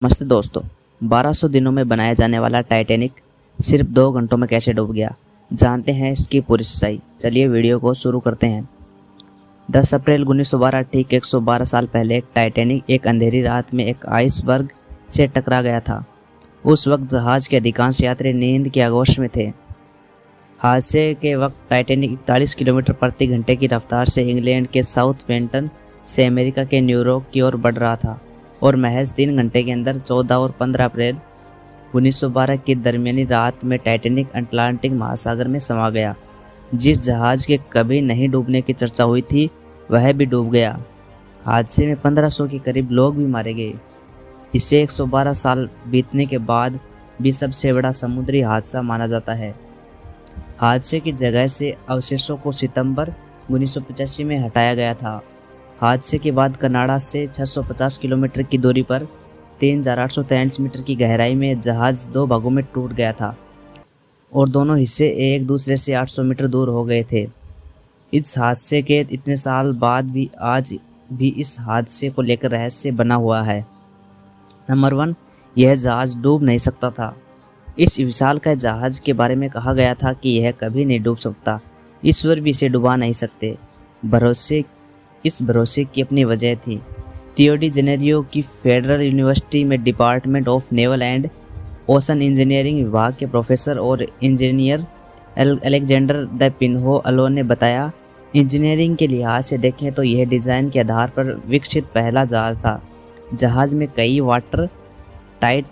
नमस्ते दोस्तों। 1200 दिनों में बनाया जाने वाला टाइटैनिक सिर्फ 2 घंटों में कैसे डूब गया, जानते हैं इसकी पूरी सच्चाई। चलिए वीडियो को शुरू करते हैं। 10 अप्रैल 1912 ठीक 112 साल पहले टाइटैनिक एक अंधेरी रात में एक आइसबर्ग से टकरा गया था। उस वक्त जहाज के अधिकांश यात्री नींद के आगोश में थे। हादसे के वक्त टाइटैनिक 41 किलोमीटर प्रति घंटे की रफ्तार से इंग्लैंड के साउथहैम्पटन से अमेरिका के न्यूयॉर्क की ओर बढ़ रहा था और महज 3 घंटे के अंदर 14 और 15 अप्रैल 1912 की दरमियानी रात में टाइटैनिक अटलांटिक महासागर में समा गया। जिस जहाज के कभी नहीं डूबने की चर्चा हुई थी वह भी डूब गया। हादसे में 1500 के करीब लोग भी मारे गए। इसे 112 साल बीतने के बाद भी सबसे बड़ा समुद्री हादसा माना जाता है। हादसे की जगह से अवशेषों को सितंबर 1985 में हटाया गया था। हादसे के बाद कनाडा से 650 किलोमीटर की दूरी पर 3843 मीटर की गहराई में जहाज 2 भागों में टूट गया था और दोनों हिस्से एक दूसरे से 800 मीटर दूर हो गए थे। इस हादसे के इतने साल बाद भी आज भी इस हादसे को लेकर रहस्य बना हुआ है। नंबर 1, यह जहाज डूब नहीं सकता था। इस विशालकाय जहाज के बारे में कहा गया था कि यह कभी नहीं डूब सकता। ईश्वर भी इसे डुबा नहीं सकते। इस भरोसे की अपनी वजह थी। रियो डी जेनेरियो की फेडरल यूनिवर्सिटी में department of naval and ocean engineering विभाग के प्रोफेसर और इंजीनियर अलेक्जेंडर द पिन्हो अलो ने बताया, इंजीनियरिंग के लिहाज से देखें तो यह डिज़ाइन के आधार पर विकसित पहला जहाज था। जहाज में कई वाटर टाइट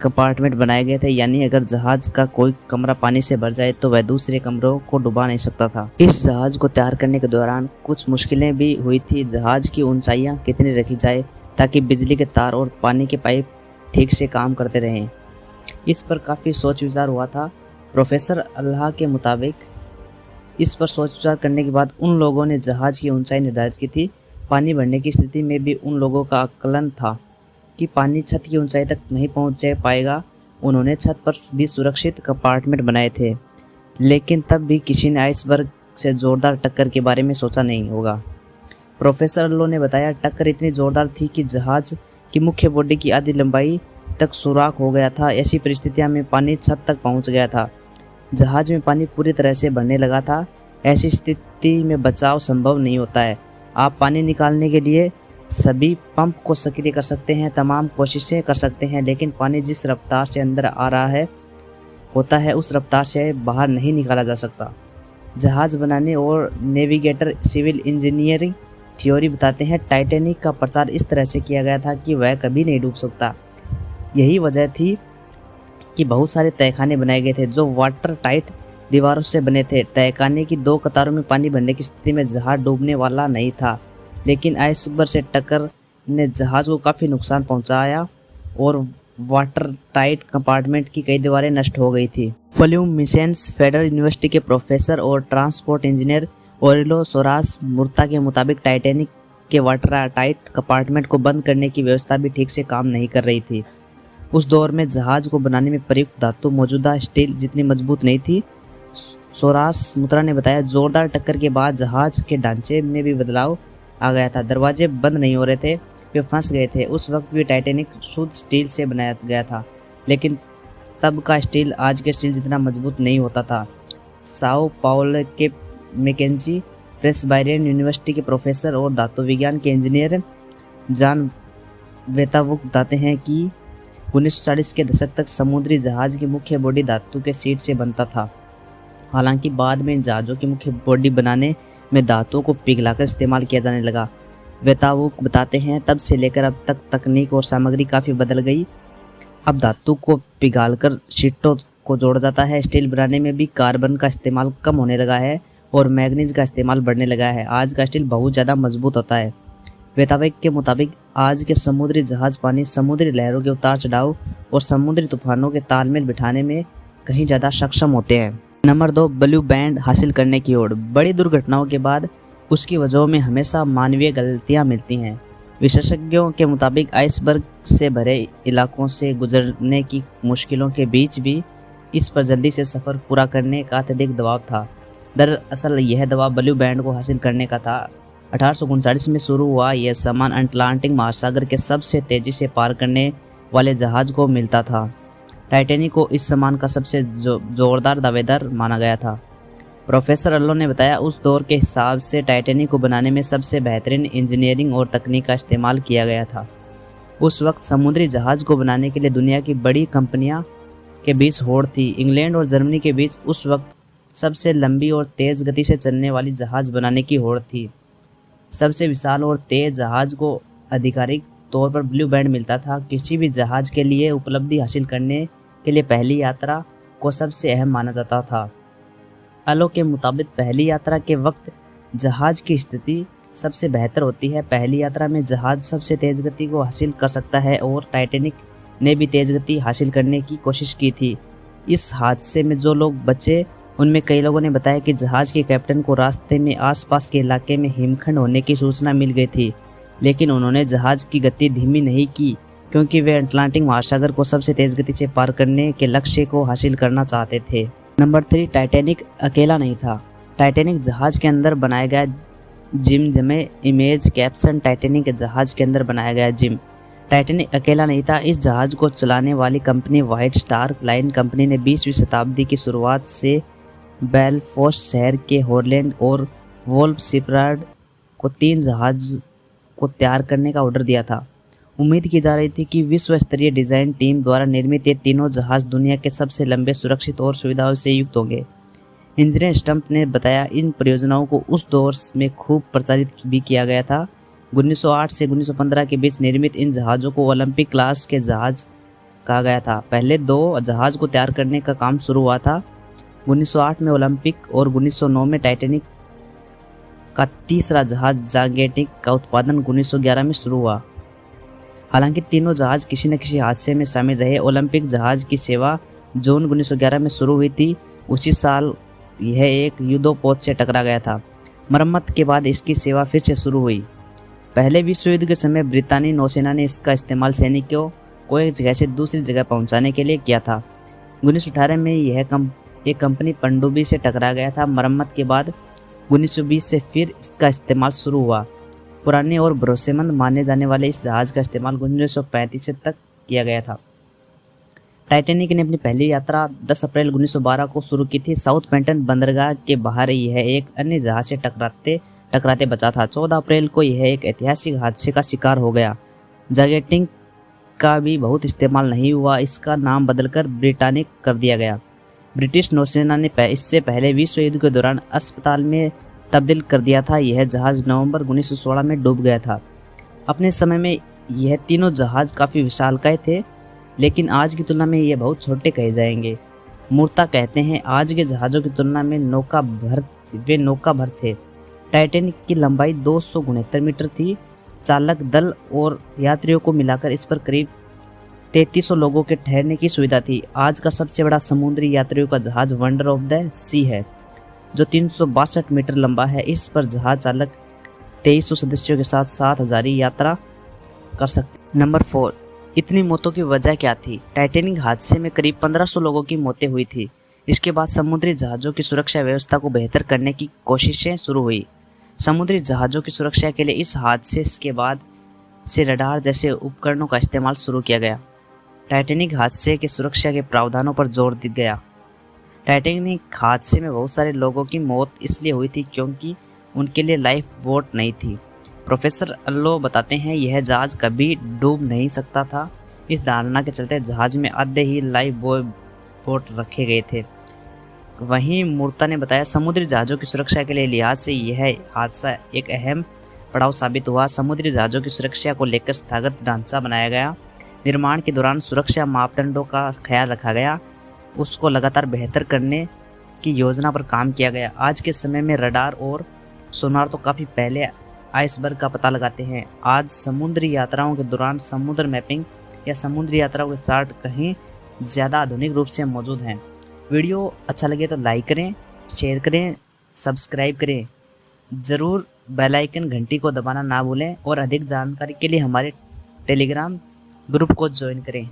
कंपार्टमेंट बनाए गए थे, यानी अगर जहाज का कोई कमरा पानी से भर जाए तो वह दूसरे कमरों को डुबा नहीं सकता था। इस जहाज को तैयार करने के दौरान कुछ मुश्किलें भी हुई थी। जहाज की ऊंचाइयां कितनी रखी जाए ताकि बिजली के तार और पानी के पाइप ठीक से काम करते रहें, इस पर काफ़ी सोच विचार हुआ था। प्रोफेसर अल्लाह के मुताबिक इस पर सोच विचार करने के बाद उन लोगों ने जहाज की ऊंचाई निर्धारित की थी। पानी भरने की स्थिति में भी उन लोगों का आकलन था कि पानी छत की ऊंचाई तक नहीं पहुंच पाएगा। उन्होंने छत पर भी सुरक्षित कंपार्टमेंट बनाए थे, लेकिन तब भी किसी ने आइसबर्ग से जोरदार टक्कर के बारे में सोचा नहीं होगा। प्रोफेसर अल्लो ने बताया, टक्कर इतनी जोरदार थी कि जहाज की मुख्य बॉडी की आधी लंबाई तक सुराख हो गया था। ऐसी परिस्थितियों में पानी छत तक पहुंच गया था। जहाज में पानी पूरी तरह से भरने लगा था। ऐसी स्थिति में बचाव संभव नहीं होता है। आप पानी निकालने के लिए सभी पंप को सक्रिय कर सकते हैं, तमाम कोशिशें कर सकते हैं, लेकिन पानी जिस रफ्तार से अंदर आ रहा होता है उस रफ्तार से बाहर नहीं निकाला जा सकता। जहाज बनाने और नेविगेटर सिविल इंजीनियरिंग थ्योरी बताते हैं, टाइटैनिक का प्रचार इस तरह से किया गया था कि वह कभी नहीं डूब सकता। यही वजह थी कि बहुत सारे तहखाने बनाए गए थे जो वाटर टाइट दीवारों से बने थे। तहखाने की 2 कतारों में पानी भरने की स्थिति में जहाज डूबने वाला नहीं था, लेकिन आइसबर्ग से टक्कर ने जहाज को काफ़ी नुकसान पहुंचाया और वाटर टाइट कंपार्टमेंट की कई दीवारें नष्ट हो गई थी। फ्ल्यूम मिसेंस फेडरल यूनिवर्सिटी के प्रोफेसर और ट्रांसपोर्ट इंजीनियर ओरिलो सोरास मुर्ता के मुताबिक टाइटैनिक के वाटर टाइट कंपार्टमेंट को बंद करने की व्यवस्था भी ठीक से काम नहीं कर रही थी। उस दौर में जहाज को बनाने में प्रयुक्त धातु मौजूदा स्टील जितनी मजबूत नहीं थी। सोरास मुर्ता ने बताया, जोरदार टक्कर के बाद जहाज के ढांचे में भी बदलाव आ गया था। दरवाजे बंद नहीं हो रहे थे, वे फंस गए थे। उस वक्त भी टाइटैनिक शुद्ध स्टील से बनाया गया था, लेकिन तब का स्टील आज के स्टील जितना मजबूत नहीं होता था। साओ पाउलो के मैकेंजी प्रेस्बाइरियन यूनिवर्सिटी के प्रोफेसर और धातु विज्ञान के इंजीनियर जॉन वेतावुक बताते हैं कि 1940 के दशक तक समुद्री जहाज की मुख्य बॉडी धातु के शीट से बनता था। हालांकि बाद में इन जहाज़ों की मुख्य बॉडी बनाने में धातुओं को पिघलाकर इस्तेमाल किया जाने लगा। वेतावुक बताते हैं, तब से लेकर अब तक तकनीक और सामग्री काफ़ी बदल गई। अब धातु को पिघालकर शीटों को जोड़ा जाता है। स्टील बनाने में भी कार्बन का इस्तेमाल कम होने लगा है और मैग्नीज का इस्तेमाल बढ़ने लगा है। आज का स्टील बहुत ज़्यादा मजबूत होता है। वेतावुक के मुताबिक आज के समुद्री जहाज पानी, समुद्री लहरों के उतार चढ़ाव और समुद्री तूफानों के तालमेल बिठाने में कहीं ज़्यादा सक्षम होते हैं। नंबर 2, ब्लू बैंड हासिल करने की ओर। बड़ी दुर्घटनाओं के बाद उसकी वजहों में हमेशा मानवीय गलतियां मिलती हैं। विशेषज्ञों के मुताबिक आइसबर्ग से भरे इलाकों से गुजरने की मुश्किलों के बीच भी इस पर जल्दी से सफ़र पूरा करने का अत्यधिक दबाव था। दरअसल यह दबाव ब्लू बैंड को हासिल करने का था। 1839 में शुरू हुआ यह सामान अटलांटिक महासागर के सबसे तेज़ी से पार करने वाले जहाज को मिलता था। टाइटैनिक को इस सम्मान का सबसे जोरदार दावेदार माना गया था। प्रोफेसर अल्लो ने बताया, उस दौर के हिसाब से टाइटैनिक को बनाने में सबसे बेहतरीन इंजीनियरिंग और तकनीक का इस्तेमाल किया गया था। उस वक्त समुद्री जहाज को बनाने के लिए दुनिया की बड़ी कंपनियां के बीच होड़ थी। इंग्लैंड और जर्मनी के बीच उस वक्त सबसे लंबी और तेज़ गति से चलने वाली जहाज बनाने की होड़ थी। सबसे विशाल और तेज़ जहाज को आधिकारिक तौर पर ब्लू बैंड मिलता था। किसी भी जहाज के लिए उपलब्धि हासिल करने के लिए पहली यात्रा को सबसे अहम माना जाता था। अलो के मुताबिक पहली यात्रा के वक्त जहाज की स्थिति सबसे बेहतर होती है। पहली यात्रा में जहाज सबसे तेज़ गति को हासिल कर सकता है और टाइटैनिक ने भी तेज़ गति हासिल करने की कोशिश की थी। इस हादसे में जो लोग बचे उनमें कई लोगों ने बताया कि जहाज के कैप्टन को रास्ते में आसपास के इलाके में हिमखंड होने की सूचना मिल गई थी, लेकिन उन्होंने जहाज की गति धीमी नहीं की क्योंकि वे अटलांटिक महासागर को सबसे तेज़ गति से पार करने के लक्ष्य को हासिल करना चाहते थे। नंबर 3, टाइटैनिक अकेला नहीं था। टाइटैनिक जहाज के अंदर बनाया गया जिम जमे इमेज कैप्शन टाइटैनिक जहाज के अंदर बनाया गया जिम। टाइटैनिक अकेला नहीं था। इस जहाज को चलाने वाली company white star line company ने 20वीं शताब्दी की शुरुआत से बेलफास्ट शहर के हॉलैंड और वोल्फ शिपयार्ड को 3 जहाज को तैयार करने का ऑर्डर दिया था। उम्मीद की जा रही थी कि विश्व स्तरीय डिज़ाइन टीम द्वारा निर्मित ये तीनों जहाज दुनिया के सबसे लंबे, सुरक्षित और सुविधाओं से युक्त होंगे। इंजीनियर स्टम्प ने बताया, इन परियोजनाओं को उस दौर में खूब प्रचारित भी किया गया था। 1908 से 1915 के बीच निर्मित इन जहाज़ों को ओलंपिक क्लास के जहाज कहा गया था। पहले 2 जहाज को तैयार करने का काम शुरू हुआ था। 1908 में ओलंपिक और 1909 में टाइटैनिक का तीसरा जहाज जायंटिक का उत्पादन 1911 में शुरू हुआ। हालांकि तीनों जहाज किसी न किसी हादसे में शामिल रहे। ओलंपिक जहाज की सेवा जून 1911 में शुरू हुई थी। उसी साल यह एक युद्धपोत से टकरा गया था। मरम्मत के बाद इसकी सेवा फिर से शुरू हुई। पहले विश्व युद्ध के समय ब्रितानी नौसेना ने इसका इस्तेमाल सैनिकों को एक जगह से दूसरी जगह पहुंचाने के लिए किया था। 1918 में यह एक कंपनी पनडुब्बी से टकरा गया था। मरम्मत के बाद 1920 से फिर इसका इस्तेमाल शुरू हुआ। पुराने और भरोसेमंद माने जाने वाले इस जहाज का इस्तेमाल 1935 तक किया गया था। टाइटैनिक ने अपनी पहली यात्रा 10 अप्रैल 1912 को शुरू की थी। साउथहैम्पटन बंदरगाह के बाहर यह एक अन्य जहाज से टकराते बचा था। 14 अप्रैल को यह एक ऐतिहासिक हादसे का शिकार हो गया। जायंटिक का भी बहुत इस्तेमाल नहीं हुआ। इसका नाम बदलकर ब्रिटानिक कर दिया गया। ब्रिटिश नौसेना ने इससे पहले विश्व युद्ध के दौरान अस्पताल में तब्दील कर दिया था। यह जहाज नवंबर 1916 में डूब गया था। अपने समय में यह तीनों जहाज काफ़ी विशालकाय थे, लेकिन आज की तुलना में ये बहुत छोटे कहे जाएंगे। मूर्ता कहते हैं, आज के जहाज़ों की तुलना में नौका भर थे। टाइटैनिक की लंबाई 269 मीटर थी। चालक दल और यात्रियों को मिलाकर इस पर करीब 3300 लोगों के ठहरने की सुविधा थी। आज का सबसे बड़ा समुद्री यात्रियों का जहाज वंडर ऑफ द सी है, जो 362 मीटर लंबा है। इस पर जहाज चालक 2300 सदस्यों के साथ 7000 यात्रा कर सकते। नंबर 4, इतनी मौतों की वजह क्या थी? टाइटैनिक हादसे में करीब 1500 लोगों की मौतें हुई थी। इसके बाद समुद्री जहाज़ों की सुरक्षा व्यवस्था को बेहतर करने की कोशिशें शुरू हुई। समुद्री जहाज़ों की सुरक्षा के लिए इस हादसे के बाद से रडार जैसे उपकरणों का इस्तेमाल शुरू किया गया। टाइटैनिक हादसे के सुरक्षा के प्रावधानों पर जोर दिया गया। टाइटैनिक हादसे में बहुत सारे लोगों की मौत इसलिए हुई थी क्योंकि उनके लिए लाइफ बोट नहीं थी। प्रोफेसर अल्लो बताते हैं, यह जहाज कभी डूब नहीं सकता था। इस धारणा के चलते जहाज में आधे ही लाइफ बोट रखे गए थे। वहीं मूर्ता ने बताया, समुद्री जहाज़ों की सुरक्षा के लिए लिहाज से यह हादसा एक अहम पड़ाव साबित हुआ। समुद्री जहाज़ों की सुरक्षा को लेकर स्थगित ढांचा बनाया गया। निर्माण के दौरान सुरक्षा मापदंडों का ख्याल रखा गया। उसको लगातार बेहतर करने की योजना पर काम किया गया। आज के समय में रडार और सोनार तो काफ़ी पहले आइसबर्ग का पता लगाते हैं। आज समुद्री यात्राओं के दौरान समुद्र मैपिंग या समुद्री यात्राओं के चार्ट कहीं ज़्यादा आधुनिक रूप से मौजूद हैं। वीडियो अच्छा लगे तो लाइक करें, शेयर करें, सब्सक्राइब करें। ज़रूर बेल आइकन घंटी को दबाना ना भूलें और अधिक जानकारी के लिए हमारे टेलीग्राम ग्रुप को ज्वाइन करें।